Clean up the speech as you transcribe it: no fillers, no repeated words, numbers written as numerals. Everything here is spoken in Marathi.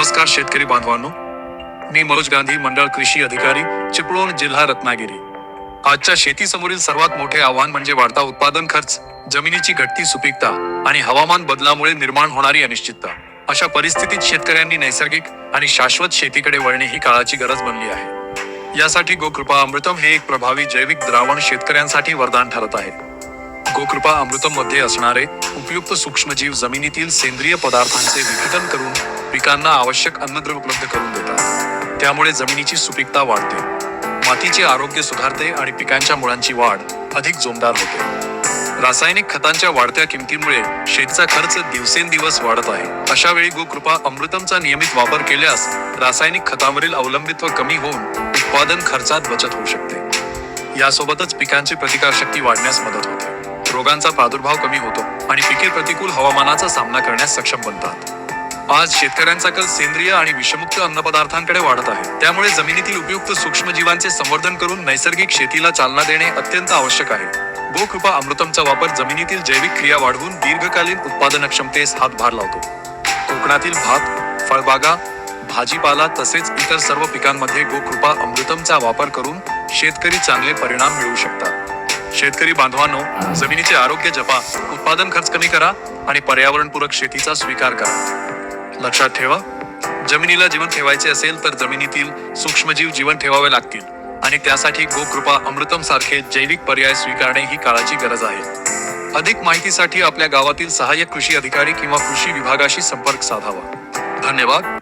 नमस्कार शेतकरी बांधवांनो, मी मनोज गांधी, मंडळ कृषी अधिकारी, चिपळूण, जिल्हा रत्नागिरी. आजच्या शेतीसमोरील सर्वात मोठे आव्हान म्हणजे वाढता उत्पादन खर्च, जमिनीची घटती सुपीकता आणि हवामान बदलामुळे निर्माण होणारी अनिश्चितता. अशा परिस्थितीत शेतकऱ्यांनी नैसर्गिक आणि शाश्वत शेतीकडे वळणे ही काळाची गरज बनली आहे. यासाठी गोकृपा अमृतम हे एक प्रभावी जैविक द्रावण शेतकऱ्यांसाठी वरदान ठरत आहे. गोकृपा अमृतम मध्ये असणारे उपयुक्त सूक्ष्मजीव जमिनीतील सेंद्रिय पदार्थांचे विघटन करून पिकांना आवश्यक अन्नद्रव्य उपलब्ध करून देतात. त्यामुळे जमिनीची सुपीकता वाढते, मातीचे आरोग्य सुधारते आणि पिकांच्या मुळांची वाढ अधिक जोमदार होते. रासायनिक खतांच्या वाढत्या किमतीमुळे शेतीचा खर्च दिवसेंदिवस वाढत आहे. अशा वेळी गोकृपा अमृतमचा नियमित वापर केल्यास रासायनिक खतांवरील अवलंबित्व कमी होऊन उत्पादन खर्चात बचत होऊ शकते. यासोबतच पिकांची प्रतिकारशक्ती वाढण्यास मदत होते, रोगांचा प्रादुर्भाव कमी होतो आणि पिके प्रतिकूल हवामानाचा सामना करण्यास सक्षम बनतात. आज शेतकऱ्यांचा कल सेंद्रिय आणि विषमुक्त अन्नपदार्थांकडे वाढत आहे. त्यामुळे जमिनीतील उपयुक्त सूक्ष्मजीवांचे संवर्धन करून नैसर्गिक शेतीला चालना देणे अत्यंत आवश्यक आहे. गोकृपा अमृतमचा वापर जमिनीतील जैविक क्रिया वाढवून दीर्घकालीन उत्पादनक्षमतेस हातभार लावतो. कोकणातील भात, फळबागा, भाजीपाला तसेच इतर सर्व पिकांमध्ये गोकृपा अमृतमचा वापर करून शेतकरी चांगले परिणाम मिळवू शकतात. शेतकरी बांधवांनो, जमिनीचे आरोग्य जपा, उत्पादन खर्च कमी करा आणि पर्यावरणपूरक शेतीचा स्वीकार करा. लक्षात ठेवा, जमिनीला जीवन ठेवायचे असेल तर जमिनीतील सूक्ष्मजीव जीवन ठेवावे लागतील आणि त्यासाठी गोकृपा अमृतम सारखे जैविक पर्याय स्वीकारणे ही काळाची गरज आहे. अधिक माहितीसाठी आपल्या गावातील सहाय्यक कृषी अधिकारी किंवा कृषी विभागाशी संपर्क साधावा. धन्यवाद.